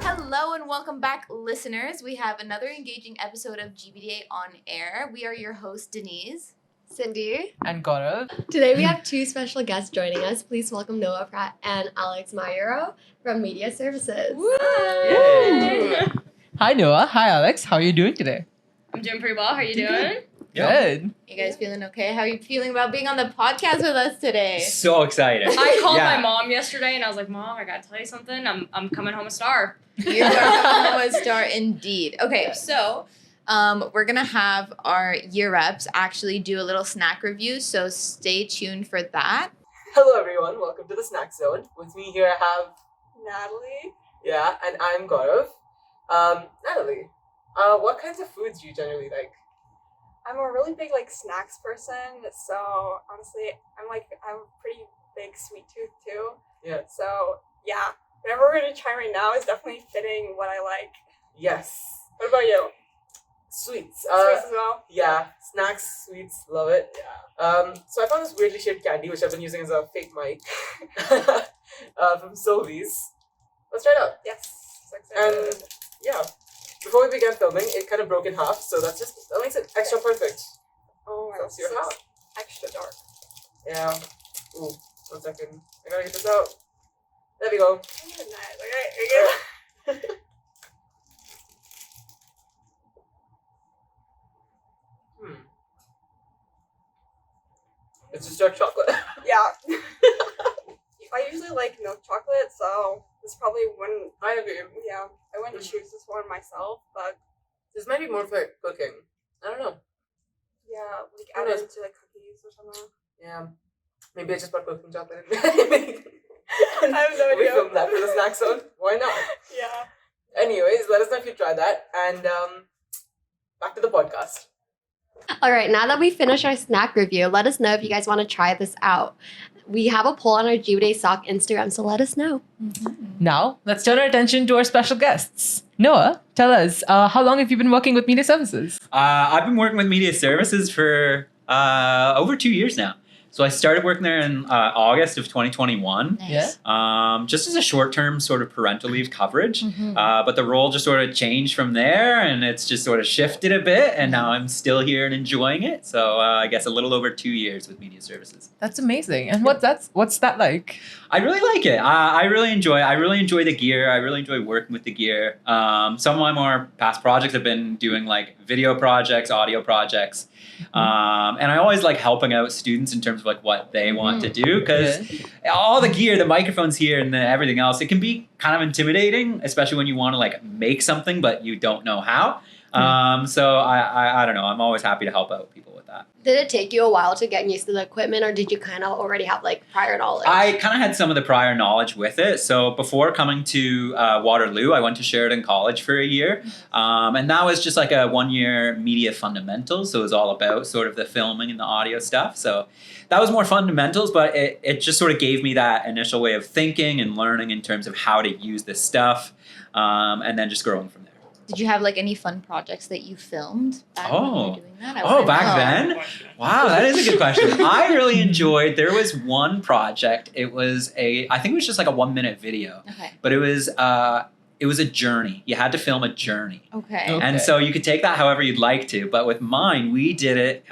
Hello and welcome back, listeners. We have another engaging episode of GBDA on air. We are your hosts, Denise, Cindy, and Gaurav. Today we have two special guests joining us. Please welcome Noah Pratt and Alex Mayero from Media Services. Yay. Hi Noah. Hi Alex. How are you doing today? I'm doing pretty well. How are you doing? Good. You guys feeling okay? How are you feeling about being on the podcast with us today? So excited. I called my mom yesterday and I was like, Mom, I gotta tell you something. I'm coming home a star. You are coming home a star indeed. Okay, so we're gonna have our year reps actually do a little snack review, so stay tuned for that. Hello everyone, welcome to the Snack Zone. With me here I have Natalie. Yeah, and I'm Gaurav. Natalie, what kinds of foods do you generally like? I'm a really big snacks person, so honestly, I have a pretty big sweet tooth too. Yeah. So yeah, whatever we're gonna try right now is definitely fitting what I like. Yes. What about you? Sweets. Sweets as well? Yeah, snacks, sweets, love it. Yeah. So I found this weirdly shaped candy which I've been using as a fake mic from Sylvie's. Let's try it out. Yes. So excited. And yeah. Before we began filming, it kind of broke in half, so that makes it extra perfect. Oh my So god, see your so half. extra dark. Yeah. Ooh, 1 second. I gotta get this out. There we go. Nice. Okay, you're good. It's just dark chocolate. Yeah. I usually like milk chocolate, so this probably wouldn't. I agree. Yeah, I wouldn't choose this one myself, but This might be more for cooking. I don't know. yeah, Who add knows? it into cookies or something. Yeah. Maybe I just bought cooking chocolate. I have no We idea. filmed that for the snack zone. Why not? Yeah. Anyways, let us know if you try that. And back to the podcast. All right, now that we finished our snack review, let us know if you guys want to try this out. We have a poll on our GBDA Stock Instagram, so let us know. Now, let's turn our attention to our special guests. Noah, tell us, how long have you been working with Media Services? I've been working with Media Services for over 2 years now. So I started working there in August of 2021. Nice. Just as a short-term sort of parental leave coverage. But the role just sort of changed from there, and it's just sort of shifted a bit, and now I'm still here and enjoying it. So I guess a little over 2 years with Media Services. That's amazing. And what's that like? I really like it. I really enjoy the gear. I really enjoy working with the gear. Some of my more past projects have been doing like video projects, audio projects. And I always like helping out students in terms of like what they want to do, because all the gear, the microphones here and everything else, it can be kind of intimidating, especially when you want to like make something but you don't know how. So I don't know. I'm always happy to help out people with that. Did it take you a while to get used to the equipment, or did you kind of already have prior knowledge? I kind of had some of the prior knowledge with it. So before coming to Waterloo, I went to Sheridan College for a year. And that was just like a 1-year media fundamentals. So it was all about sort of the filming and the audio stuff. So that was more fundamentals, but it just sort of gave me that initial way of thinking and learning in terms of how to use this stuff, and then just growing from there. Did you have any fun projects that you filmed back when you were doing that? Then? Wow, that is a good question. I really enjoyed, there was one project, I think it was just like a 1-minute video. Okay. But it was a journey. You had to film a journey. Okay. And so you could take that however you'd like to. But with mine, we did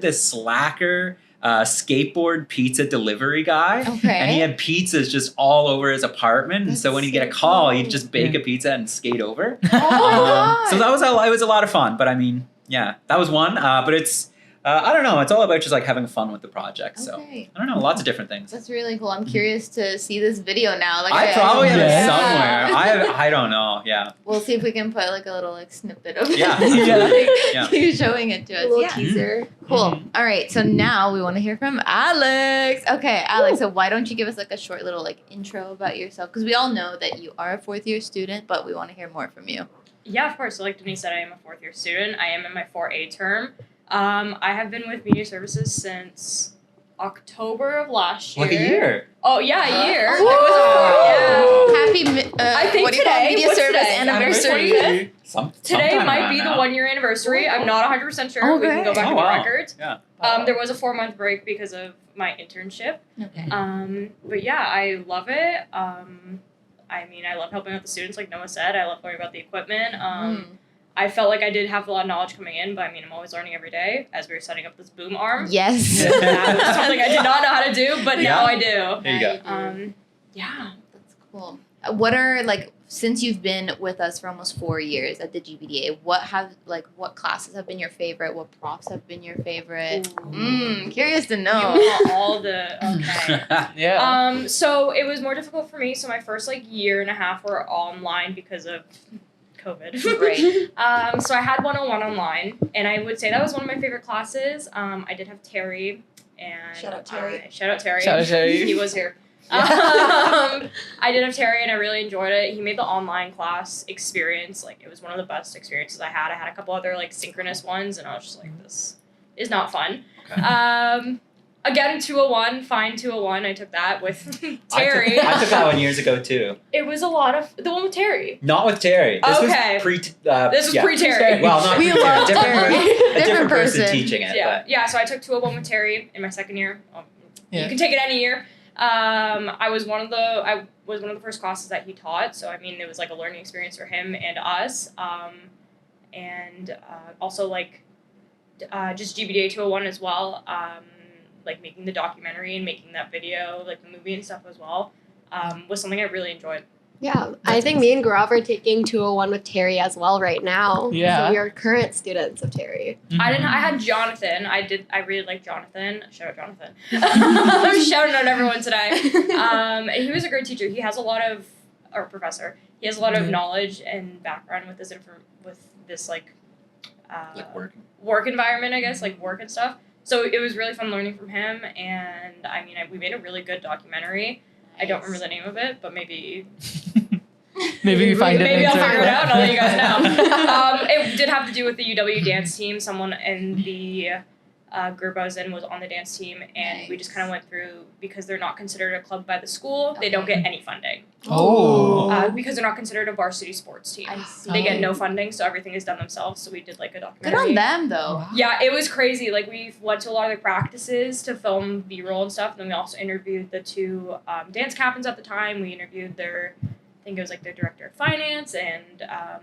this slacker skateboard pizza delivery guy. Okay. And he had pizzas just all over his apartment. And so when he'd get a call, he'd just bake a pizza and skate over. Oh my God. So it was a lot of fun. But I mean, yeah, that was one. But it's, I don't know. It's all about just like having fun with the project. So Okay. I don't know. Lots of different things. That's really cool. I'm curious to see this video now. I probably have it Yeah. somewhere. I don't know. Yeah. We'll see if we can put a little snippet of it. Yeah. Yeah. You showing it to us. a little Yeah. teaser. Cool. All right. So now we want to hear from Alex. Okay, Alex. So why don't you give us a short little intro about yourself? Because we all know that you are a 4th-year student, but we want to hear more from you. Yeah, of course. So like Denise said, I am a 4th-year student. I am in my 4A term. I have been with Media Services since October of last year. Like a year. Oh yeah, a year. Oh, It was a Happy I think what do you call it? today- media what's service today? anniversary. 25th? Today Sometime might around be the now. 1 year anniversary. I'm not 100% sure. We can go Okay. back Oh, to the wow. records. Yeah. There was a 4-month break because of my internship. Okay. But yeah, I love it. I mean, I love helping out the students, like Noah said. I love learning about the equipment. I felt like I did have a lot of knowledge coming in, but I mean, I'm always learning every day as we were setting up this boom arm. Yes. That was something I did not know how to do, but Yeah. now I do. There you go. Yeah. That's cool. What are like since you've been with us for almost 4 years at the GBDA? What classes have been your favorite? What profs have been your favorite? Curious to You know. want all the okay. Yeah. So it was more difficult for me. So my first year and a half were online because of COVID. Right. So I had 101 online, and I would say that was one of my favorite classes. I did have Terry, and Shout out Terry. Shout out Terry. Shout out Terry. He was here. I did have Terry, and I really enjoyed it. He made the online class experience it was one of the best experiences I had. I had a couple other synchronous ones, and I was just like, this is not fun. Okay. Again, 201, fine 201. I took that with Terry. I took that one years ago too. It was a lot of the one with Terry. Not with Terry. This Okay. was pre. This was yeah. pre-Terry. Well, not We pre-Terry. love Different Terry. a different Different person person. teaching it. Yeah. So I took 201 with Terry in my second year. Yeah. You can take it any year. I was one of the first classes that he taught. So I mean, it was a learning experience for him and us. And also just GBDA 201 as well. Making the documentary and making that video, the movie and stuff as well, was something I really enjoyed. Yeah, I think me and Gaurav are taking 201 with Terry as well right now. Yeah. So we are current students of Terry. I had Jonathan. I really like Jonathan. Shout out Jonathan. I'm shouting out everyone today. And he was a great teacher. He has a lot of, or professor. He has a lot of knowledge and background with this work environment, I guess, work and stuff. So it was really fun learning from him, and I mean, we made a really good documentary. I don't remember the name of it, but maybe Maybe we find it. maybe I'll later. figure it out and I'll let you guys know. It did have to do with the UW dance team. Someone in the group I was in was on the dance team, and we just kind of went through, because they're not considered a club by the school, they don't get any funding. Oh. Because they're not considered a varsity sports team. I see. They get no funding, so everything is done themselves. So we did a documentary. Good on them though. Yeah, it was crazy. We went to a lot of the practices to film B-roll and stuff. And then we also interviewed the two dance captains at the time. We interviewed their, I think it was their director of finance, and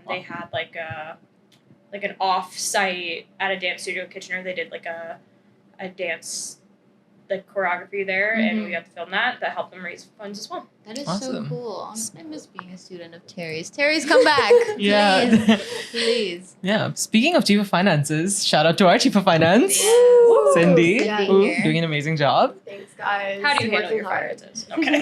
they had an off-site at a dance studio in Kitchener. They did a dance choreography there, and we got to film that. That helped them raise funds as well. That is Awesome. so cool. I miss being a student of Terry's. Terry's, come back. Yeah. Please. Please. Yeah. Speaking of Chief of Finances, shout out to our Chief of Finance, Cindy, Yeah. who Here. doing an amazing job. Thanks, guys. How do you handle Working your hard. finances? Okay.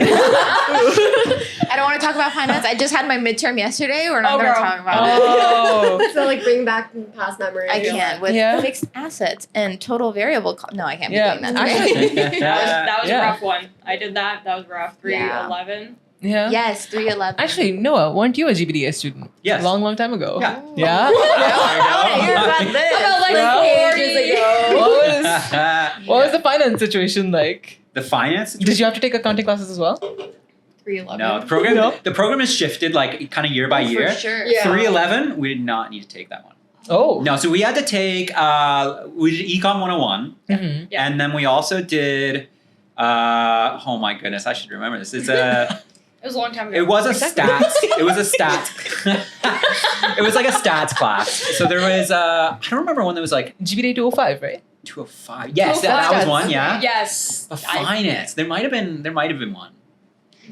I don't want to talk about finance. I just had my midterm yesterday. We're not Oh, going to girl. talk about it. Oh. So bring back past memories. I can't with Yeah. fixed assets and total variable. No, I can't Yeah. be doing that. Actually- That was Yeah. a rough one. I did that. That was rough. 311. Yeah. Yes, 311. Actually, Noah, weren't you a GBDA student? Yes. Long time ago. Yeah. Yeah? I want to hear about this. About Well, 40 ages ago. What was the finance situation like? The finance? Did you have to take accounting classes as well? 311. No, the program. No? The program has shifted kind of year by year. For sure. Yeah. 311, we did not need to take that one. Oh. No, so we had to take. We did Econ 101, Mm-hmm. Yeah. and then we also did. Oh my goodness, I should remember this. It's a. It was a long time ago. It was a stats. It was a stats. It was a stats class. So there was. I don't remember one that was GBDA 205, right? 205. Yes, that was one. Yeah. Yes. But finance. There might have been one.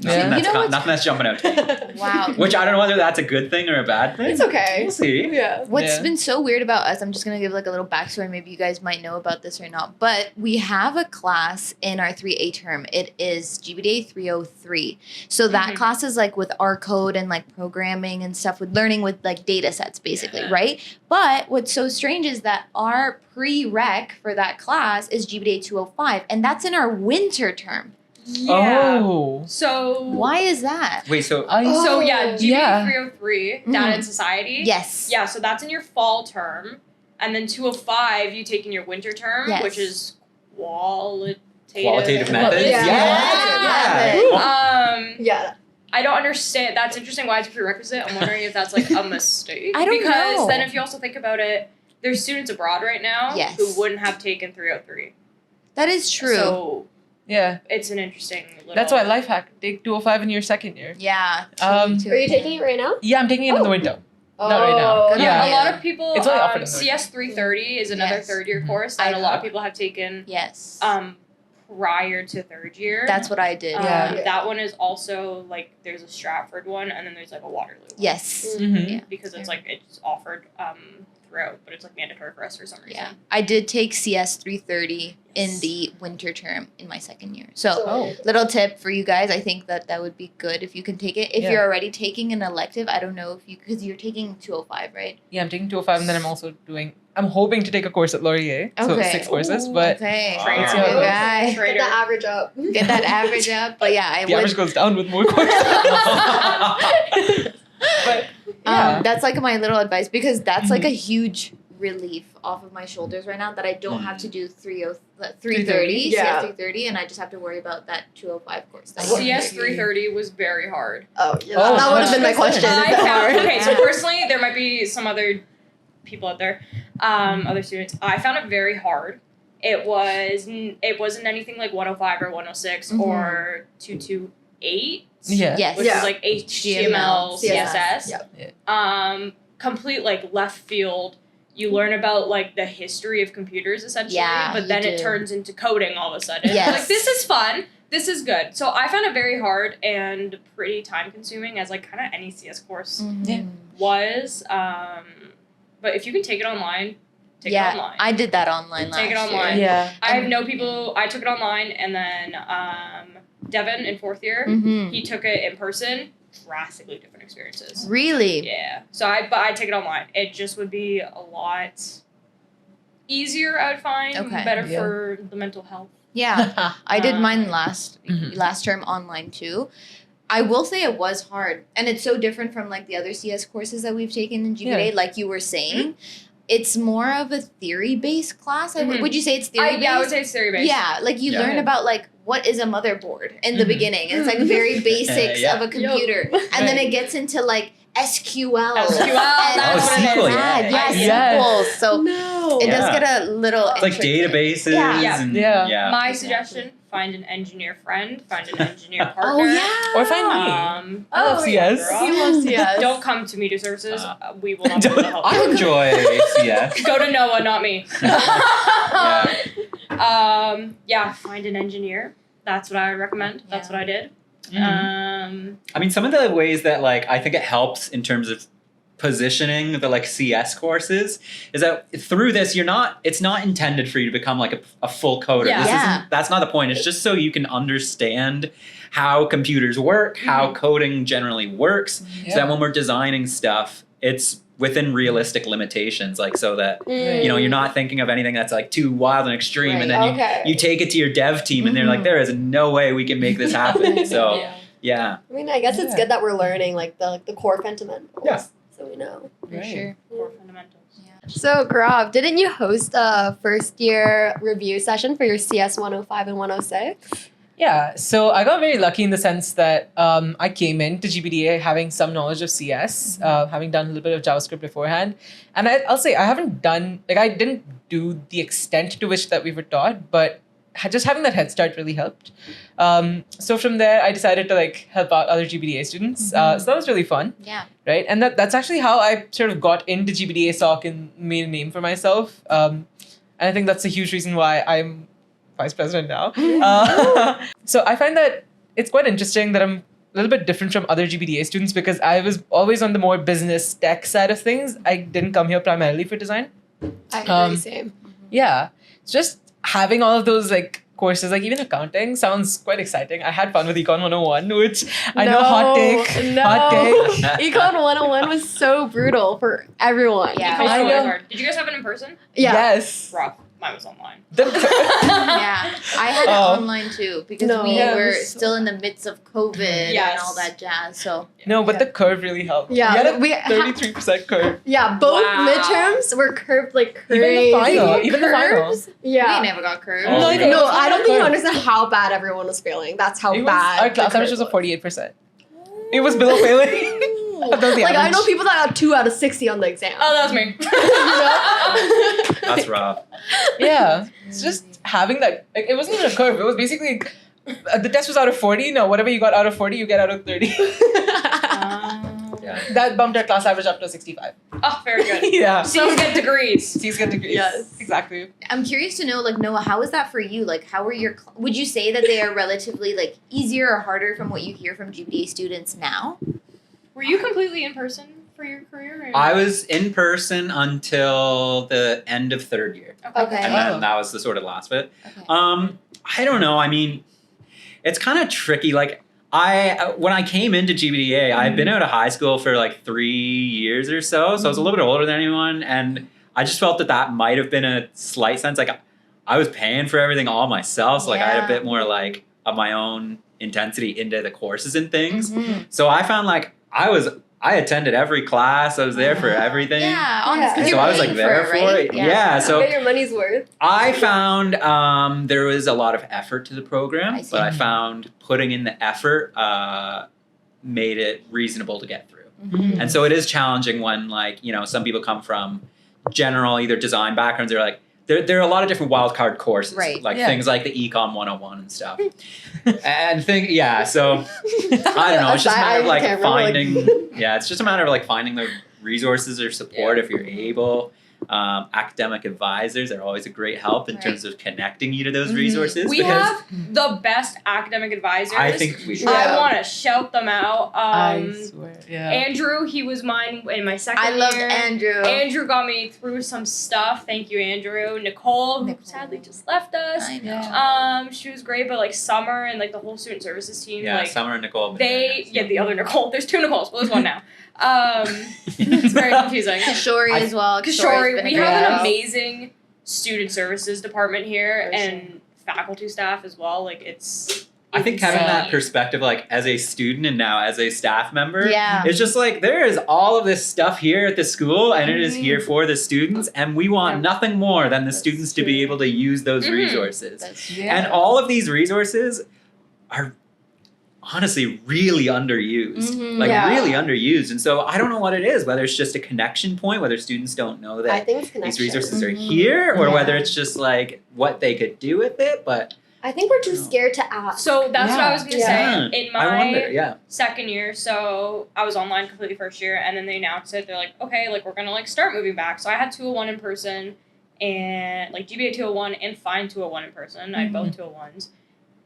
Yeah. Nothing that's jumping out to me. Wow. Which I don't know whether that's a good thing or a bad thing. It's okay. We'll see. Yeah. What's Yeah. been so weird about us, I'm just going to give a little backstory. Maybe you guys might know about this or not. But we have a class in our 3A term. It is GBDA 303. So that class is with R code and programming and stuff, with learning with data sets basically, Yeah. right? But what's so strange is that our prereq for that class is GBDA 205. And that's in our winter term. Yeah. Oh. So. Why is that? Wait, so So yeah, GBDA yeah. 303, Mhm. Data and Society. Yes. Yeah, so that's in your fall term, and then 205 you take in your winter term, Yes. which is qualitative. Qualitative methods. Yeah. Yeah. I don't understand. That's interesting why it's a prerequisite. I'm wondering if that's like a mistake. I don't because know. then if you also think about it, there's students abroad right now Yes. who wouldn't have taken 303. That is true. So Yeah. it's an interesting little... That's why life hack. Take 205 in your second year. yeah. Um, totally Are you too. taking it right now? Yeah, I'm taking it in the Oh. winter. Not right now. Good Yeah. A idea. lot of people, It's only offered in the CS 330 is another Yes. third year Mhm. course that I a lot have. of people have taken Yes. prior to third year. That's what I did. Yeah. That one is also like there's a Stratford one and then there's like a Waterloo one. Yes. Mhm. Yeah. Because it's like it's offered throughout, but it's like mandatory for us for some reason. Yeah. I did take CS 330 in the winter term in my second year. So, Oh. little tip for you guys, I think that would be good if you can take it. If Yeah. you're already taking an elective, I don't know if you, because you're taking 205, right? Yeah, I'm taking 205 and then I'm hoping to take a course at Laurier. So Okay. 6 courses, Ooh, but okay. Trainer. Good guy. Get Trader. the average up. Get that average up. But yeah, I the average would. goes down with more courses. But yeah. That's like my little advice because that's like a huge relief off of my shoulders right now that I don't have to do 330, Yeah. CS 330, and I just have to worry about that 205 course. That CS 330 was very hard. Oh, yeah. Oh, that would have been my that's- question. Is I it found hard? okay, so personally there might be some other people out there, other students. I found it very hard. It wasn't anything like 105 or 106 Mhm. or 228. Yeah. Yes. Which Yeah. is like HTML, CSS. Yep. Complete like left field. You learn about like the history of computers essentially, Yeah, but you then it do. turns into coding all of a sudden. Yes. Like this is fun. This is good. So I found it very hard and pretty time consuming as like kind of any CS course Mhm. was. But if you can take it online, take it Yeah, online. I did that online last Take it year. online. Yeah. I have no people. I took it online, and then Devin in fourth year, Mhm. he took it in person. Drastically different experiences. Really? Yeah. So I take it online. It just would be a lot easier. I would find Okay. better Yeah. for the mental health. Yeah. I did mine last Mhm. last term online too. I will say it was hard, and it's so different from like the other CS courses that we've taken in GBDA. Yeah. Like you were saying, it's more of a theory based class. Mhm. Would you say it's theory based? I would say it's theory based. Yeah, like you Yeah. learn about like what is a motherboard in the Mhm. beginning. It's like very basics Yeah. of a computer, and then Right. it gets into like SQL. SQL, and that's what it is. Yeah, Yes. SQL. So No. it does Yeah. get a little. It's like intricate. databases Yeah. and Yeah. My Exactly. suggestion: find an engineer friend, find an engineer partner. Oh yeah. Or find me. I love CS. girl. He loves CS. Don't come to media services. We will not be able to help. I enjoy CS. Go to Noah, not me. Yeah. Yeah, find an engineer. That's what I would recommend. That's Yeah. what I did. I mean, some of the ways that like I think it helps in terms of positioning the like CS courses is that through this it's not intended for you to become like a full coder. Yeah. This Yeah. isn't, that's not the point. It's just so you can understand how computers work, how coding generally works, so that when we're designing stuff, it's within realistic limitations, like so that you know you're not thinking of anything that's like too wild and extreme, and then Okay. you take it to your dev team and they're like, Mhm. there is no way we can make this happen. So Yeah. yeah. I mean, I guess it's Yeah. good that we're learning like the core fundamentals. Yeah. So we know. For Right. sure. Core fundamentals. So, Grav, didn't you host a first year review session for your CS 105 and 106? Yeah, so I got very lucky in the sense that I came into GBDA having some knowledge of CS, having done a little bit of JavaScript beforehand. And I'll say I didn't do the extent to which that we were taught, but just having that head start really helped. So from there, I decided to like help out other GBDA students. So that was really fun, Yeah. right? And that's actually how I sort of got into GBDA SOC and made a name for myself. And I think that's a huge reason why I'm vice president now. So I find that it's quite interesting that I'm a little bit different from other GBDA students because I was always on the more business tech side of things. I didn't come here primarily for design. I agree, Um, same. Yeah, just having all of those like courses, like even accounting, sounds quite exciting. I had fun with Econ 101, which I know hot take. No. Hot take. Econ 101 was so brutal for everyone. Yeah. Econ was I really know. hard. Did you guys have it in person? Yeah. Yes. Rough. mine was online. Yeah, I had it Oh. online too because No. we Yeah, it were was so still in the midst of COVID and Yes. all that jazz. So No, but the curve really helped. Yeah, You had a we 33% curve. Yeah, both Wow. midterms were curved like Even crazy. the final. Even the final. curves? Yeah. We never got curves. Oh, No, we even No, it was I don't not think you curved. understand how bad everyone was failing. That's how It was, bad our class the average curve was a 48%. It was below failing. That was the Like I know average. people that got 2 out of 60 on the exam. Oh, that was me. That's rough. Yeah, it's just having that. Like, it wasn't even a curve. It was basically the test was out of 40. No, whatever you got out of 40, you get out of 30. Yeah. That bumped our class average up to 65. Oh, very good. Yeah. C's get degrees. C's get degrees. Yes. Exactly. I'm curious to know, like, Noah, how is that for you? Like, how are your? Would you say that they are relatively like easier or harder from what you hear from GBDA students now? Were you completely in person for your career? Or? I was in person until the end of third year, Okay. and then that was the sort of last bit. Okay. I don't know. I mean, it's kind of tricky. Like when I came into GBDA, I'd been out of high school for like 3 years or so, so I was a little bit older than anyone, and I just felt that might have been a slight sense. Like I was paying for everything all myself, so like I had a Yeah. bit more like of my own intensity into the courses and things. Mhm. So I found like I attended every class. I was there for everything. Yeah, honestly, Yeah. So I was like there for it. Yeah. So Get your money's worth. I found there was a lot of effort to the program, I see. but I found putting in the effort made it reasonable to get through. Mhm. And so it is challenging when, like, you know, some people come from general either design backgrounds or like there are a lot of different wild card courses, Right. like Yeah. things like the Econ 101 and stuff. And so I don't know. It's just a matter of like can't remember, finding. Yeah, it's just a matter of like finding the resources or support if you're able. Academic advisors are always a great help in Right. terms of connecting you to those Mhm. resources. We because have the best academic advisors. I think we should. I Yeah. want to shout them out. I swear. Yeah. Andrew, he was mine in my second I loved year. Andrew. Andrew got me through some stuff. Thank you, Andrew. Nicole, who sadly just left us. I know. She was great, but like Summer and like the whole student services team, Yeah, like Summer and Nicole. have been very nice. the other Nicole. There's 2 Nicoles, but there's one now. It's very confusing. Kishori as well. Kishori, been a we great have an help. amazing student services department here For sure. and faculty staff as well. Like it's I think having that insane. perspective, like as a student and now as a staff member, Yeah. it's just like there is all of this stuff here at the school, and it is Mm-hmm. here for the students, and we want Yeah. nothing more than the That's students to true. be able to use those Mhm. resources. That's And all of these resources are honestly really underused. Mhm. Like Yeah. really underused. And so I don't know what it is, whether it's just a connection point, whether students don't know I that think it's these connection. resources are Mhm. here, or Yeah. whether it's just like what they could do with it. But I think we're too scared to ask. So that's what I was gonna Yeah. say. In I wonder, my yeah. second year, so I was online completely first year, and then they announced it. They're like, okay, like we're gonna like start moving back. So I had 201 in person, and like GBA 201 and Fine 201 in person. I had both 201s,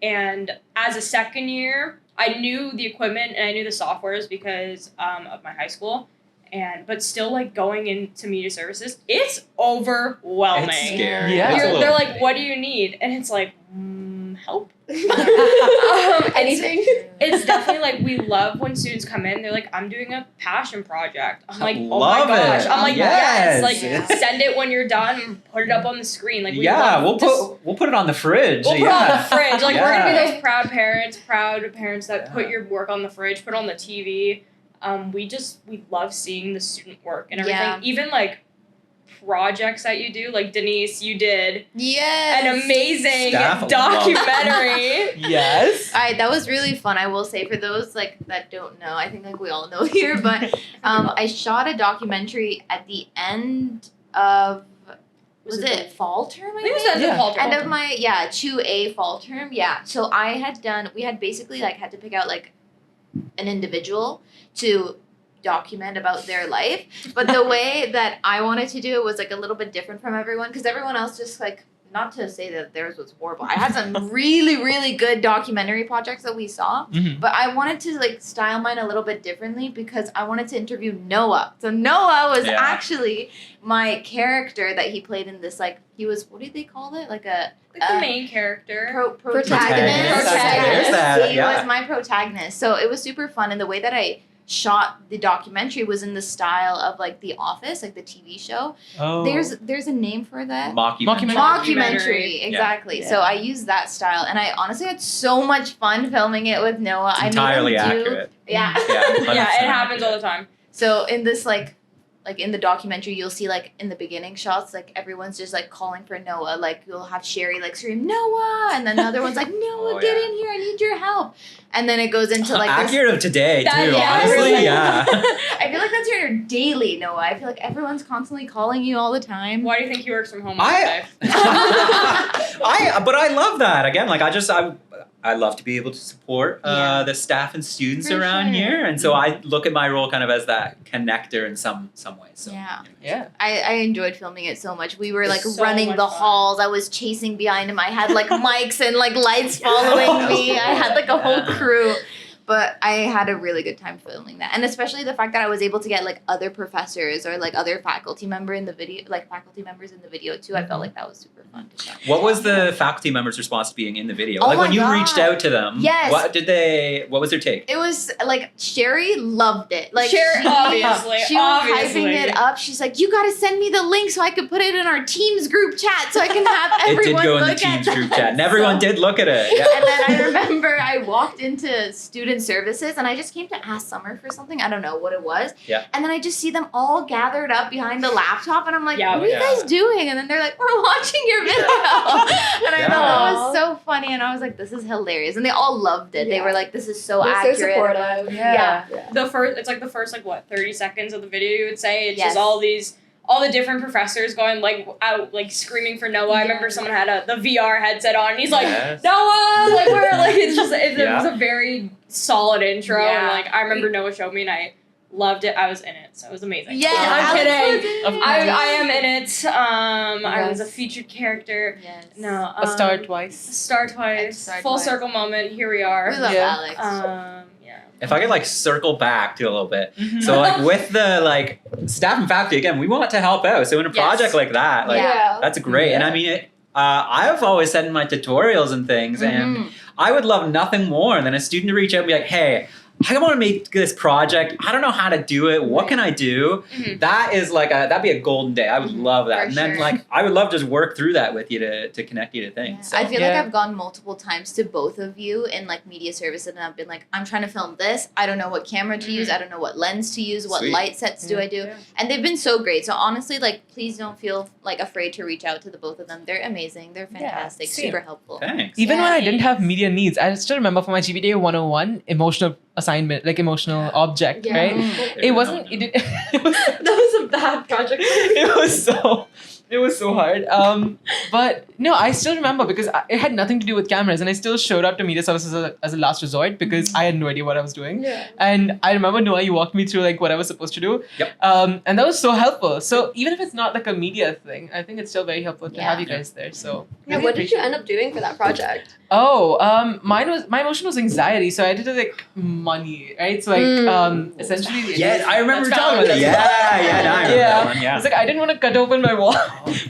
and as a second year, I knew the equipment and I knew the softwares because of my high school. But still, like going into media services, it's overwhelming. It's scary. Yeah. It's a They're little- like, what do you need? And it's like, help. Anything? It's definitely like we love when students come in. They're like, I'm doing a passion project. I'm like, oh Love my gosh. it. I'm like, Yes. Like send it when you're done. Put it up on the screen. Like, we yeah, love we'll put it on the fridge. We'll put it on yeah. the fridge. Like we're gonna be Yeah. those proud parents that put Yeah. your work on the fridge, put it on the TV. We love seeing the student work and everything. Yeah. Even like projects that you do, like Denise, you did Yes. an amazing Staff documentary. Yes. All right, that was really fun. I will say for those like that don't know, I think like we all know here, but I shot a documentary at the end of was it fall term? I think it was the end of Yeah. fall term. End of my 2A fall term. Yeah. So we had basically like had to pick out like an individual to document about their life, but the way that I wanted to do it was like a little bit different from everyone because everyone else just like, not to say that theirs was horrible. I had some really really good documentary projects that we saw, Mhm. but I wanted to like style mine a little bit differently because I wanted to interview Noah. So Noah was Yeah. actually my character that he played in this, like he was, what did they call it, like a like the main character. Protagonist. Protagonist. Protagonist. There's that, He yeah. was my protagonist. So it was super fun, and the way that I shot the documentary was in the style of like The Office, like the TV show. Oh. There's a name for that. Mockumentary. Mockumentary, exactly. Yeah. So I used that style, and I honestly had so much fun filming it with Noah. It's I entirely made him accurate. Yeah. Yeah, 100% Yeah, it happens all the time. So in this like in the documentary, you'll see like in the beginning shots, like everyone's just like calling for Noah. Like you'll have Sherry like scream Noah, and then the other one's like Noah, Oh, get yeah. in here, I need your help. And then it goes into like this. accurate of today That- too. yeah, honestly, really. yeah. I feel like that's your daily Noah. I feel like everyone's constantly calling you all the time. Why do you think he works from home all I, day? but I love that again. Like I love to be able to support Yeah. the staff and students For around sure. here, and so I look at my role kind of as that connector in some ways. So, Yeah. Yeah. I enjoyed filming it so much. We were like So running much the fun. halls. I was chasing behind him. I had like mics and like lights following me. I had like a whole crew. But I had a really good time filming that. And especially the fact that I was able to get like other professors or like other faculty members in the video too. I felt like that was super fun to show. What was the faculty member's response to being in the video? Oh like when my you God. reached out to them, Yes. what was their take? It was like Sherry loved it. Like Sherry, she, obviously, she was obviously. hyping it up. She's like, "You got to send me the link so I could put it in our Teams group chat so I can have It did everyone go in the look at Teams that." group chat, and everyone So- did look at it. Yeah. And then I remember I walked into student services and I just came to ask Summer for something. I don't know what it was. Yeah. And then I just see them all gathered up behind the laptop and I'm like, Yeah, what are you yeah. guys doing? And then they're like, we're watching your video. And I thought that was so funny. And I was like, this is hilarious. And they all loved it. They Yeah. were like, this is so They're accurate. so supportive. Yeah. It's like the first like what 30 seconds of the video you would say. It's Yes. just all the different professors going like out like screaming for Noah. I remember someone had the VR headset on and he's like Yes. Noah, like we're like it Yeah. was a very solid intro and Yeah. like I remember Noah showed me and I loved it. I was in it, so it was amazing. Yes, I'm kidding. Of I am in it. I was a Yes. featured character. Yes. No, A star twice. Star twice. Star Full twice. circle moment. Here we are. We love Yeah. Alex. Yeah. If I could like circle back to a little bit. Mhm. So like with the like staff and faculty again, we want to help out. So in a Yes. project like that, like Yeah. that's great. And I mean, I've always said in my tutorials and things, and Mhm. I would love nothing more than a student to reach out and be like, "Hey, I want to make this project. I don't know how to do it. What can I do?" Mhm. That is like that'd be a golden day. I would love that. For And then sure. like I would love to just work through that with you to connect you to things. So. I feel like Yeah. I've gone multiple times to both of you in like media services and I've been like, I'm trying to film this. I don't know what camera to use. I don't know what lens to use. What Sweet. light sets do I do? Yeah. And they've been so great. So honestly, like, please don't feel like afraid to reach out to the both of them. They're amazing. They're fantastic. same. Super helpful. Thanks. Even when I didn't Nice. have media needs, I still remember for my GBDA 101 emotional assignment, like emotional object, Yeah. right? There It we wasn't. go. It, did, it was. That was a bad project. It was so hard. But no, I still remember because it had nothing to do with cameras, and I still showed up to media services as a last resort because I had no idea what I was doing. Yeah. And I remember Noah, you walked me through like what I was supposed to do. Yep. And that was so helpful. So even if it's not like a media thing, I think it's still very helpful to Yeah. have you guys there. So Yeah, really what did you appreciate end it. up doing for that project? Oh, my emotion was anxiety. So I did it like money, right? So like essentially. Yeah, I remember That's talking about that. valid. Yeah, no, I remember that one. I Yeah. was like, I didn't want to cut open my wall.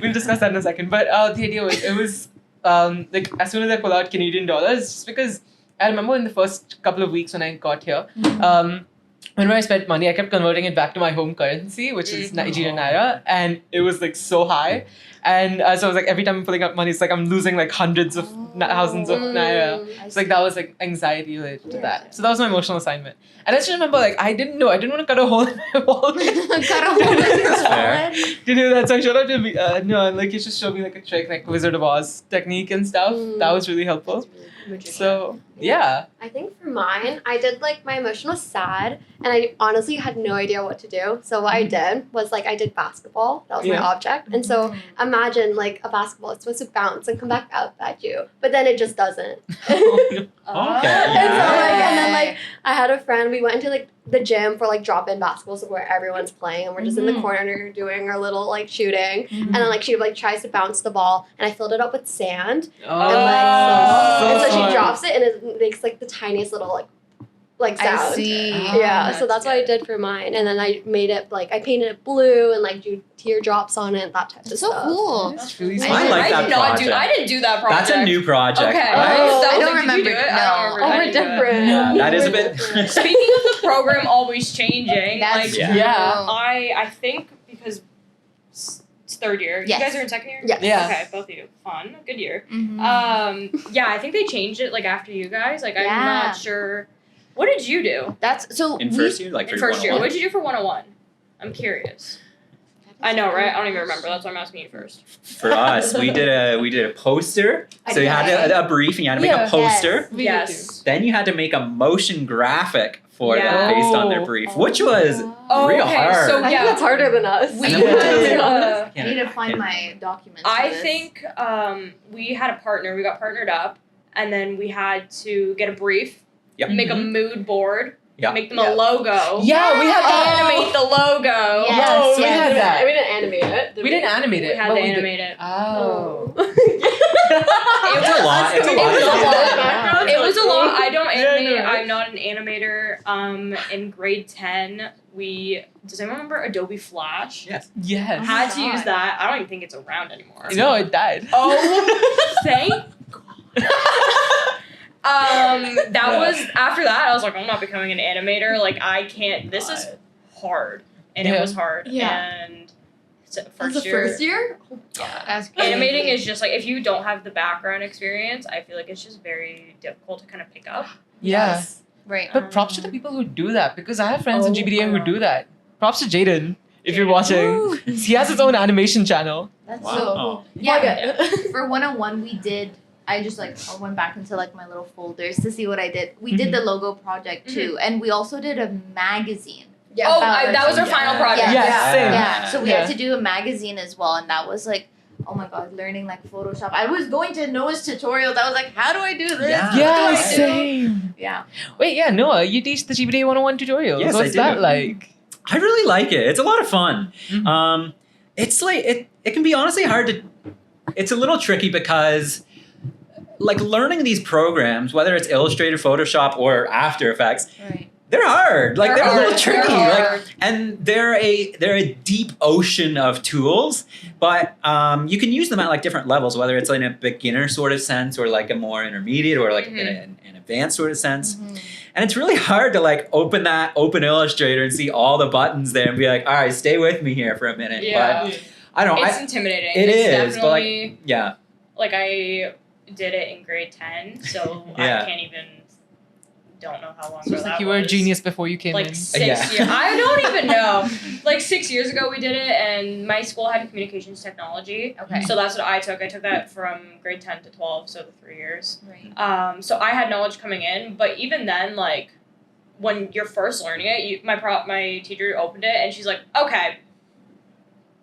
We'll discuss that in a second. But the idea was, it was like as soon as I pull out Canadian dollars, just because I remember in the first couple of weeks when I got here, whenever I spent money, I kept converting it back to my home currency, which is Nigerian naira, and it was like so high. And so I was like, every time I'm pulling out money, it's like I'm losing like hundreds of thousands of naira. It's like that was like anxiety related to that. So that was my emotional assignment. And I just remember like I didn't want to cut a hole in my wall. Cut a hole in your That's fair. wallet. to do that. So I showed up to be no, and like he just showed me like a trick, like Wizard of Oz technique and stuff. That was really helpful. So yeah. I think for mine, I did like my emotion was sad, and I honestly had no idea what to do. So what I did was like I did basketball. That was my Yeah. object, and so imagine like a basketball. It's supposed to bounce and come back up at you, but then it just doesn't. Okay. And then like I had a friend. We went into like the gym for like drop-in basketball, so where everyone's playing, and we're just in the corner doing our little like shooting. And then like she like tries to bounce the ball, and I filled it up with sand. Oh, And so smart. she drops it, and it makes like the tiniest little like I sound. see. Yeah, so that's what I did for mine, and then I made it like I painted it blue and like drew teardrops on it, that type of That's so stuff. cool. That's really I smart. like that project. I didn't do that project. That's a new project. Okay. Right? Oh, That I was don't like, did you remember. do it? No. I don't remember. Oh, I we're didn't do it. different. Yeah, that is a We're bit. different. Speaking of the program always changing. That's like true. Yeah. I think because it's third year. Yes. You guys are in second year? Yes. Yeah. Okay, both of you. Fun. Good year. Mhm. Yeah, I think they changed it like after you guys. Like I'm Yeah. not sure. What did you do That's so In we- first year, like in for first year? 101? What did you do for 101? I'm curious. I know, right? I don't even remember. That's why I'm asking you first. For us, we did a poster. So you had a brief, and you had to make Yeah. a poster. We did Yes. Then you had to make a motion graphic for Yeah. them based on their Oh. brief, which was Oh, real okay, hard. so I think yeah. that's harder than us. We And then we had, did- uh, I need to find my documents. I for this. think we had a partner. We got partnered up, and then we had to get a brief, Yep. make a mood board, Yep. make them a logo, Yeah, we had that. animate the logo. Yes, Yes, we yes. had that. We didn't animate it. did We didn't animate We it. had but to we did- animate it. Oh. It's a lot. It's a It lot. was a lot. Background. It was a lot. I don't Yeah, animate. no. I'm not an animator. In grade 10, does anyone remember Adobe Flash? Yes. Yes. Had to God. use that. I don't even think it's around anymore. No, it died. Oh, thank that Yeah. was after that. I was like, I'm not becoming an animator. Like, I can't. This is hard, and it Yeah. was hard. Yeah. And so As first a year, first year? yeah. That's crazy. Animating is just like if you don't have the background experience, I feel like it's just very difficult to kind of pick up. Yeah. right. But props to the people who do that because I have friends in Oh GBDA my who do that. Props to Jaden if you're Jaden. watching. He has his own animation channel. That's Wow. so cool. Plug Yeah. it. For 101, we did. I just I went back into like my little folders to see what I did. We did the logo project too, and we also did a magazine. Yeah. Oh, About that was our final project. Yeah. Yes, same. Yeah, so we Yeah. had to do a magazine as well, and that was like, oh my god, learning like Photoshop. I was going to Noah's tutorials. I was like, how do I do this? Yeah. What do Yeah, I do? same. Yeah. Wait, yeah, Noah, you teach the GBDA 101 tutorials. Yes, I What's do. that like? I really like it. It's a lot of fun. Mhm. It's like it can be honestly hard to. It's a little tricky because, like, learning these programs, whether it's Illustrator, Photoshop, or After Effects, Right. they're hard. Like they're a little tricky. Like, hard. and they're a deep ocean of tools, but you can use them at like different levels, whether it's in a beginner sort of sense or like a more intermediate or like an advanced sort of sense. Mhm. And it's really hard to like open Illustrator and see all the buttons there and be like, all right, stay with me here for a minute. Yeah. But I don't know. It's intimidating. it It's is, but, like, definitely Yeah. like I did it in grade 10, so Yeah. I can't even. Don't know how long So ago it's that like you were a was. genius before you came Like in. 6 Yeah. years. I don't even know. Like 6 years ago we did it, and my school had communications technology. Okay. So that's what I took. I took that from grade 10 to 12, so the 3 years. Right. So I had knowledge coming in, but even then, like when you're first learning it, my teacher opened it and she's like, "Okay,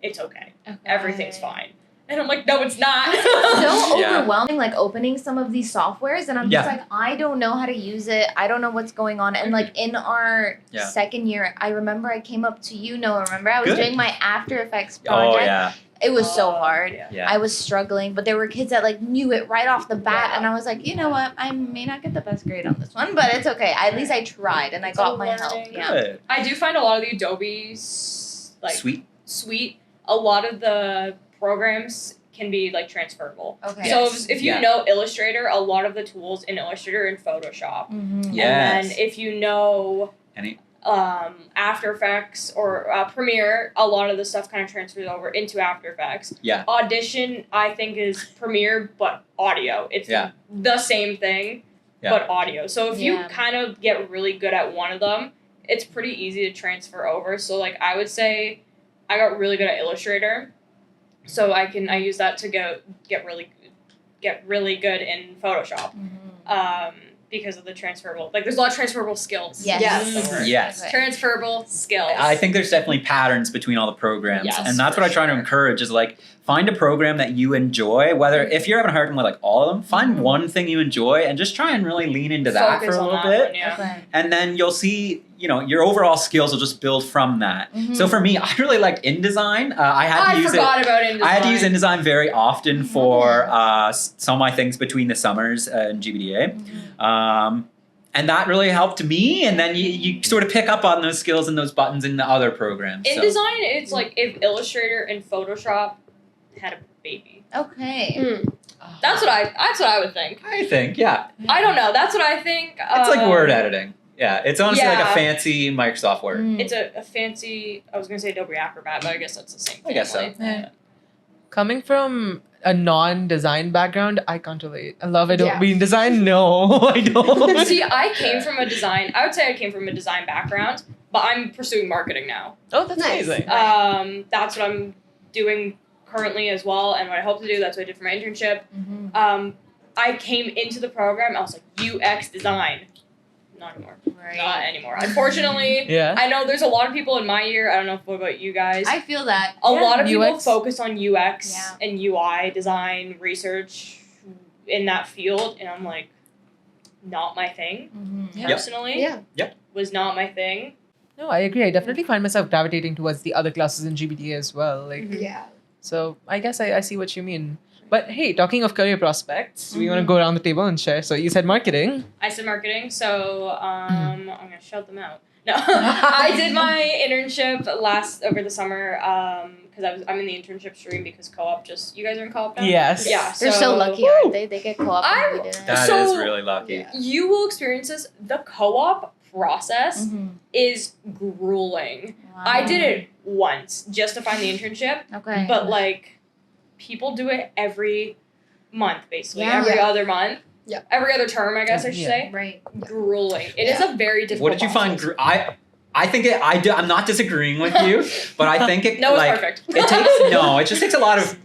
it's okay. Everything's fine." And I'm like, "No, it's not." So Yeah. overwhelming, like opening some of these softwares, and I'm just Yeah. like, I don't know how to use it. I don't know what's going on. And like in our Yeah. second year, I remember I came up to you, Noah. Remember, I was Good. doing my After Effects project. Oh yeah. It was so Oh, hard. yeah. Yeah. I was struggling, but there were kids that like knew it right off the bat, Yeah. and I was like, you know what? I may not get the best grade on this one, but it's okay. At least I tried, and I It's got all my help. learning. Yeah. Good. I do find a lot of the Adobe like Sweet. suite, a lot of the programs can be like transferable. Okay. So Yes. if you Yeah. know Illustrator, a lot of the tools in Illustrator are in Photoshop. Mm-hmm. Yes. And then if you know After Effects or Premiere, a lot of the stuff kind of transfers over into After Effects. Yeah. Audition, I think, is Premiere but audio. It's Yeah. the same thing, Yeah. but audio. So if you Yeah. kind of get really good at one of them, it's pretty easy to transfer over. So like I would say, I got really good at Illustrator, so I use that to get really good in Photoshop. Because of the transferable, like there's a lot of transferable skills. Yes. Yes. Yes. Okay. Transferable skills. I think there's definitely patterns between all the programs, Yes, and that's for what I try to sure. encourage is like find a program that you enjoy. Whether if you're having a hard time with like all of them, find Mhm. one thing you enjoy and just try and really lean into that Focus for a on little that bit, one, yeah. Okay. and then you'll see your overall skills will just build from that. Mhm. So for me, I really liked InDesign. I had to use it. forgot about InDesign. I had to use InDesign very often for some of my things between the summers in GBDA. Mhm. And that really helped me. And then you sort of pick up on those skills and those buttons in the other programs. So. InDesign, it's like if Illustrator and Photoshop had a baby. Okay. That's what I would think. I think, yeah. I don't know. That's what I think. It's like word editing. Yeah, it's honestly like a Yeah. fancy Microsoft Word. It's a fancy. I was gonna say Adobe Acrobat, but I guess that's the same thing. I guess so. Yeah. Coming from a non-design background, I can't relate. I love Adobe design. No, I don't. See, I came from a design. I would say I came from a design background, but I'm pursuing marketing now. Oh, that's Nice. amazing. That's what I'm doing currently as well, and what I hope to do. That's what I did for my internship. Mhm. I came into the program. I was like UX design. Not anymore. Right. Not anymore. Unfortunately, Yeah. I know there's a lot of people in my year. I don't know what about you guys. I feel that. A lot of people UX. focus on UX Yeah. and UI design research in that field, and I'm like, not my thing. Mhm. Yep. Personally, Yeah. was not my thing. No, I agree. I definitely find myself gravitating towards the other classes in GBDA as well. Like, Yeah. so I guess I see what you mean. But hey, talking of career prospects, we want to go around the table and share. So you said marketing. I said marketing, so I'm gonna shout them out. No, I did my internship over the summer because I'm in the internship stream because co-op you guys are in co-op now. Yes. Yeah, They're so lucky, aren't they? They get co-op and we didn't. That is So- really lucky. Yeah. You will experience this. The co-op process Mhm. is grueling. I did it once just to find the internship, Okay. but like people do it every month, basically Yeah. every Yeah. other month. Yeah. Every other term, I guess I should Yeah. say. Right. Grueling. It is a very difficult. What did you find? process. I think I'm not disagreeing with you, but I think it No, it's like perfect. it just takes a lot of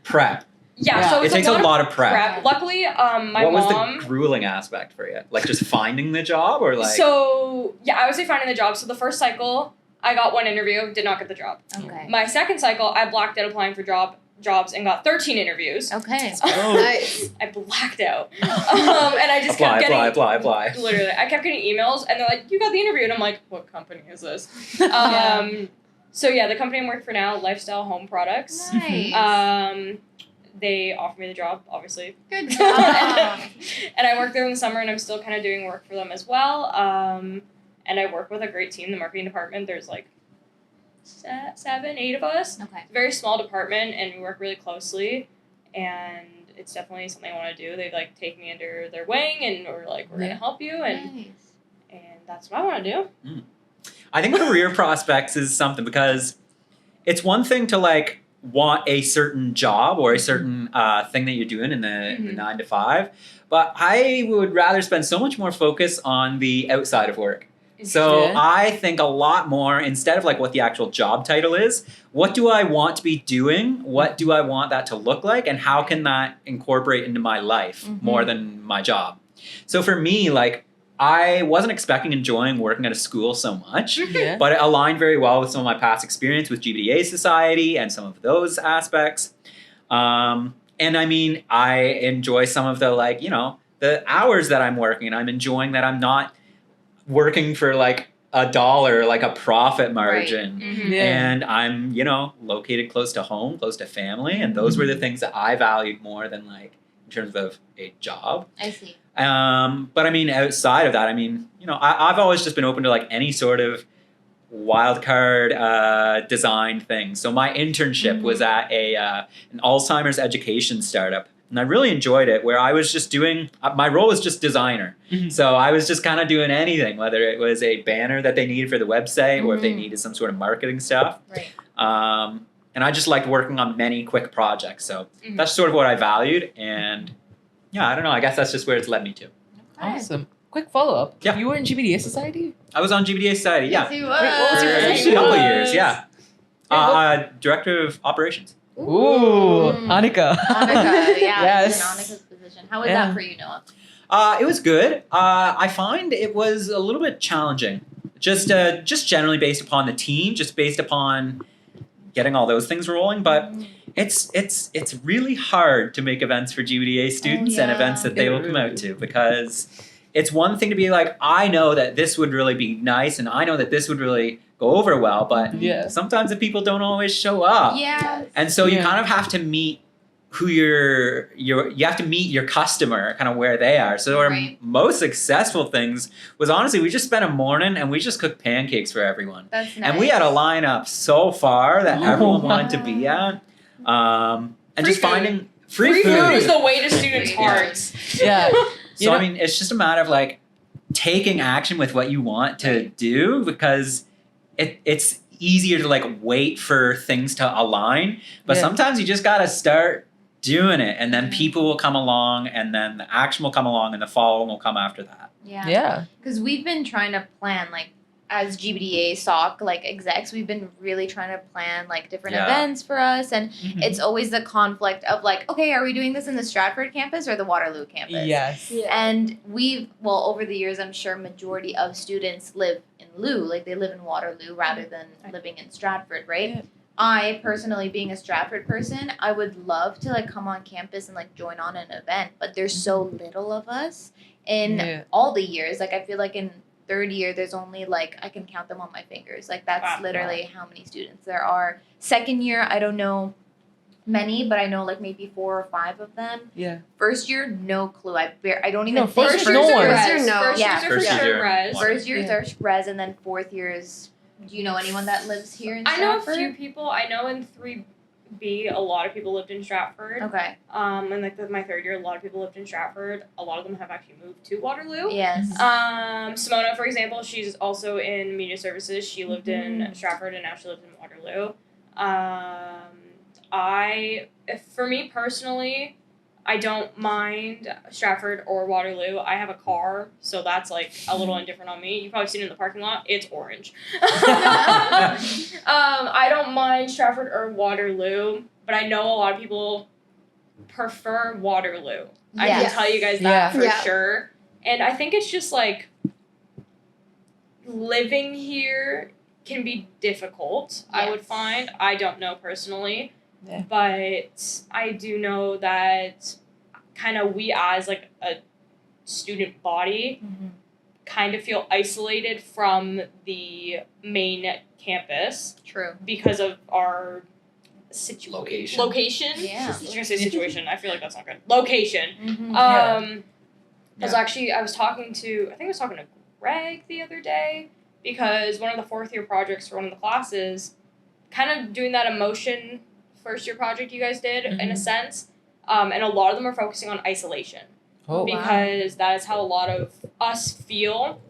prep. Yeah, Yeah. so It it's takes a lot of prep. Luckily, my What was mom. the grueling aspect for you? Like just finding the job, or like So yeah, I would say finding the job. So the first cycle, I got one interview, did not get the job. Okay. My second cycle, I blacked out applying for jobs and got 13 interviews. Okay. Oh. Nice. I blacked out, and I just kept getting apply. literally. I kept getting emails, and they're like, "You got the interview," and I'm like, "What company is this?" So yeah, the company I'm working for now, Lifestyle Home Products. Nice. They offered me the job, obviously. Good job. And I work there in the summer, and I'm still kind of doing work for them as well. And I work with a great team, the marketing department. There's like 7, 8 of us. Okay. It's a very small department, and we work really closely. And it's definitely something I want to do. They like take me under their wing, and we're Yeah. gonna help you, and Nice. that's what I want to do. I think career prospects is something because it's one thing to like want a certain job or a certain thing that you're doing in the 9 to 5, but I would rather spend so much more focus on the outside of work. So Yeah. I think a lot more, instead of like what the actual job title is, what do I want to be doing? What do I want that to look like? And how can that incorporate into my life more than my job? So for me, like I wasn't expecting enjoying working at a school so much, Yeah. but it aligned very well with some of my past experience with GBDA Society and some of those aspects. And I mean, I enjoy some of the like, the hours that I'm working. I'm enjoying that I'm not working for like $1, like a profit margin. Mm-hmm. Yeah. And I'm, located close to home, close to family. And those were the things that I valued more than like in terms of a job. I see. But I mean, outside of that, I mean, I've always just been open to like any sort of wild card design thing. So my internship was at an Alzheimer's education startup. And I really enjoyed it, where I was just doing, my role was just designer. So I was just kind of doing anything, whether it was a banner that they needed for the website or if they needed some sort of marketing stuff. Right. And I just liked working on many quick projects. So that's sort of what I valued. And yeah, I don't know. I guess that's just where it's led me to. Awesome. Quick follow-up. Yeah. You were in GBDA Society? I was on GBDA Society, yeah. Yes, he was. what was your For position? a couple of years, yeah. Wait, Director of operations. Ooh, Mm. Annika. Annika, yeah. Yes. In Annika's position. How was Yeah. that for you, Noah? It was good. I find it was a little bit challenging, just generally based upon the team, just based upon getting all those things rolling. But it's really hard to make events for GBDA students and yeah. events that they will come out to, because it's one thing to be like, I know that this would really be nice, and I know that this would really go over well, but Yeah. sometimes the people don't always show up. Yeah. And so you Yeah. kind of have to meet who you have to meet your customer kind of where they are. So our Right. most successful things was honestly, we just spent a morning and we just cooked pancakes for everyone. That's nice. And we had a lineup so far that Oh, everyone wow. wanted to be at. And Free just food. finding Free food is the way to students' Free hearts. Yeah. So I mean, it's just a matter of like taking action with what you want to do, because it's easier to like wait for things to align, but sometimes you just got to start doing it, and then people will come along, and then the action will come along, and the following will come after that. Yeah. Because we've been trying to plan, like, as GBDA SOC, like, execs, we've been really trying to plan, like, different events for us. And it's always the conflict of, like, okay, are we doing this in the Stratford campus or the Waterloo campus? Yes. And over the years, I'm sure majority of students live in Lou. Like, they live in Waterloo rather than living in Stratford, right? Yeah. I, personally, being a Stratford person, I would love to, like, come on campus and, like, join on an event. But there's so little of us in all the years. Like, I feel like in third year, there's only, like, I can count them on my fingers. Like, that's literally how many students there are. Second year, I don't know many, but I know, like, maybe 4 or 5 of them. Yeah. First year, no clue. I don't even think. First year, no one. First year, no. First Yeah. years are for First sure year. res. First year's are res, and then fourth year's. Do you know anyone that lives here in I know a Stratford? few people. I know in 3B, a lot of people lived in Stratford. Okay. And like my third year, a lot of people lived in Stratford. A lot of them have actually moved to Waterloo. Yes. Simona, for example, she's also in media services. She lived in Stratford and now she lives in Waterloo. For me personally, I don't mind Stratford or Waterloo. I have a car, so that's like a little indifferent on me. You've probably seen it in the parking lot. It's orange. I don't mind Stratford or Waterloo, but I know a lot of people prefer Waterloo. I can Yes. tell you guys that for Yeah. sure. And I think it's just like living here can be difficult, I would Yes. find. I don't know personally. Yeah. But I do know that kind of we as like a student body kind of feel isolated from the main campus True. because of our Location. Location? Yeah. I was gonna say situation. I feel like that's not good. Location. Mm-hmm. I was talking to Greg the other day, because one of the 4th year projects for one of the classes, kind of doing that emotion first year project you guys did in a sense, and a lot of them are focusing on isolation, because that is how a lot of us feel.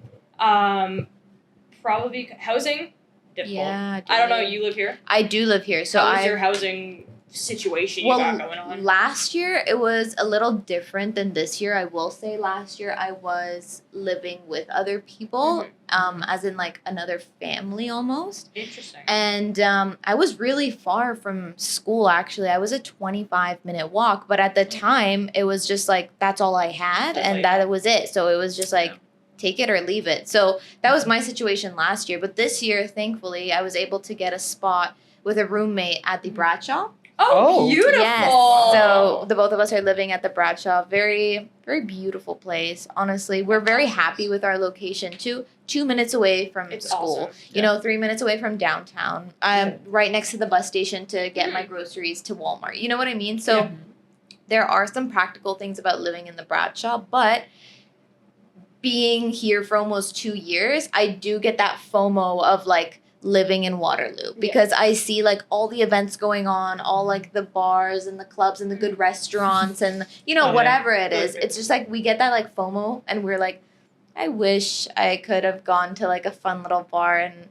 Probably housing difficult. Yeah. I don't know. You live here. I do live here, so How's your housing situation you got going on? Last year it was a little different than this year. I will say last year I was living with other people, as in like another family almost. Interesting. And I was really far from school, actually. I was a 25-minute walk, but at the time it was just like that's all I had, and that was it. So it was just like take it or leave it. So that was my situation last year. But this year, thankfully, I was able to get a spot with a roommate at the Bradshaw. Oh, beautiful. Yes. So the both of us are living at the Bradshaw. Very, very beautiful place. Honestly, we're very happy with our location too. 2 minutes away from school. Awesome. You know, 3 minutes away from downtown. Right next to the bus station to get my groceries to Walmart. You know what I mean? So there are some practical things about living in the Bradshaw, but being here for almost 2 years, I do get that FOMO of like living in Waterloo, because I see like all the events going on, all like the bars and the clubs and the good restaurants and whatever it is. It's just like we get that like FOMO, and we're like, I wish I could have gone to like a fun little bar and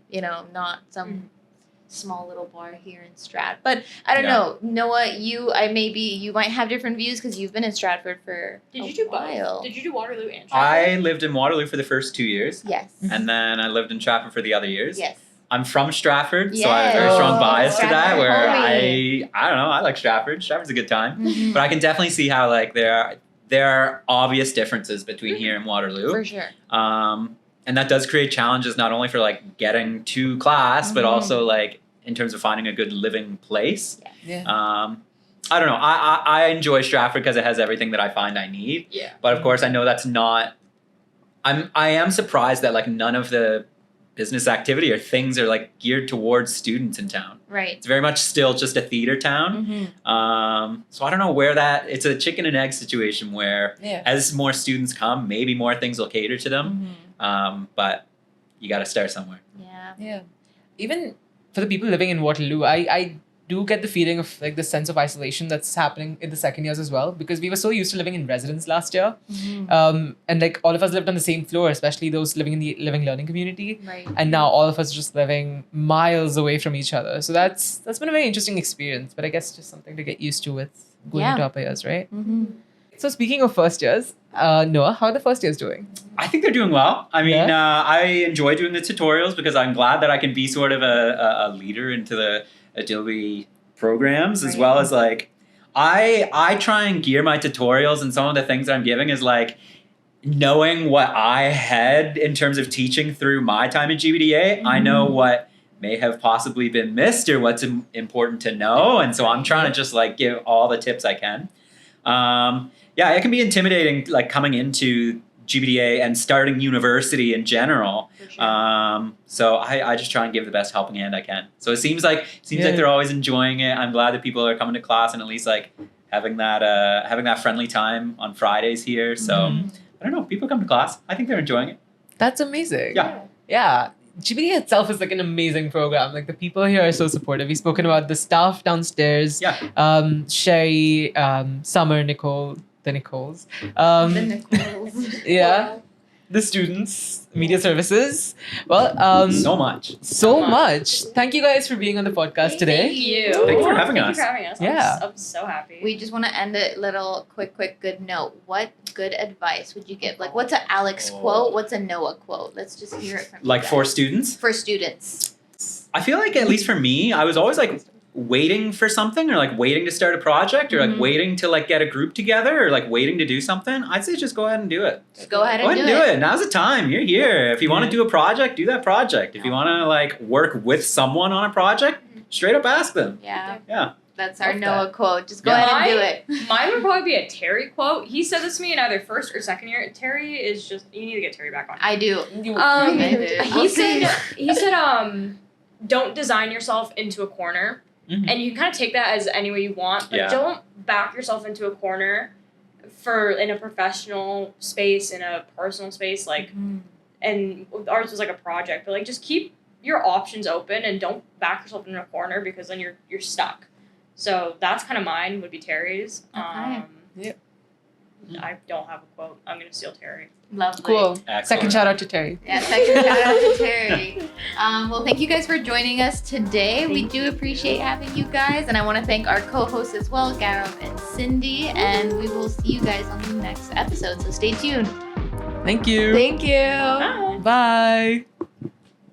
not some small little bar here in Strat. But I don't know, Noah, you might have different views because you've been in Stratford for Did you do while. both? Did you do Waterloo and Stratford? I lived in Waterloo for the first 2 years, Yes. and then I lived in Stratford for the other years. Yes. I'm from Stratford, so I have a very strong bias to that, Stratford where homie. I don't know, I like Stratford. Stratford's a good time. Mhm. But I can definitely see how like there are obvious differences between here and Waterloo. For sure. And that does create challenges not only for like getting to class, but also like in terms of finding a good living place. Yeah. I don't know. I enjoy Stratford because it has everything that I find I need. Yeah. But of course, I know that's not. I am surprised that like none of the business activity or things are like geared towards students in town. Right. It's very much still just a theater town. So I don't know where it's a chicken and egg situation where as more students come, maybe more things will cater to them. But you got to start somewhere. Yeah. Yeah. Even for the people living in Waterloo, I do get the feeling of like the sense of isolation that's happening in the second years as well, because we were so used to living in residence last year. And like all of us lived on the same floor, especially those living in the living learning community. Right. And now all of us are just living miles away from each other. So that's been a very interesting experience, but I guess just something to get used to with going Yeah. into upper years, right? Mm-hmm. So speaking of first years, Noah, how are the first years doing? I think they're doing well. I mean, Yeah. I enjoy doing the tutorials because I'm glad that I can be sort of a leader into the Adobe programs, as Right. well as like I try and gear my tutorials, and some of the things that I'm giving is like knowing what I had in terms of teaching through my time in GBDA. I know what may have possibly been missed or what's important to know, and so I'm trying to just like give all the tips I can. Yeah, it can be intimidating, like coming into GBDA and starting university in general. For sure. So I just try and give the best helping hand I can. So it seems like Yeah. they're always enjoying it. I'm glad that people are coming to class and at least like having that friendly time on Fridays here. So I don't know, people come to class. I think they're enjoying it. That's amazing. Yeah. Yeah. GBDA itself is like an amazing program. Like the people here are so supportive. We've spoken about the staff downstairs. Yeah. Sherry, Summer, Nicole, the Nicoles. The Nichols. Yeah. The students, media services. Well, So much. so much. Thank you guys for being on the podcast Thank today. you. Thank you for having Thank us. you for having us. Yeah. I'm so happy. We just want to end a little quick good note. What good advice would you give? Like, what's an Alex quote? What's a Noah quote? Let's just hear it from you Like for guys. students, For students. I feel like at least for me, I was always like waiting for something or like waiting to start a project or like waiting to like get a group together or like waiting to do something. I'd say just go ahead and do it. Just go ahead Go and ahead and do it. Now's the time. You're here. If you want to do a project, do that project. If you want to like work with someone on a project, straight up ask them. Yeah. Yeah. That's our Love Noah quote. Just go Yeah. ahead and do it. Mine would probably be a Terry quote. He said this to me in either first or second year. Terry is just, you need to get Terry back on. I do. He We'll said see. don't design yourself into a corner. Mhm. And you can kind of take that as any way you want, but Yeah. don't back yourself into a corner for in a professional space, in a personal space, like, and ours was like a project, but like just keep your options open and don't back yourself in a corner because then you're stuck. So that's kind of mine, would be Terry's. Okay. Yeah. I don't have a quote. I'm gonna steal Terry. Lovely. Cool. Excellent. Second shout out to Terry. Yeah, second shout out to Terry. Well, thank you guys for joining us today. We do appreciate having you guys, and I want to thank our co-hosts as well, Gaurav and Cindy. And we will see you guys on the next episode. So stay tuned. Thank you. Thank you. Bye. Bye.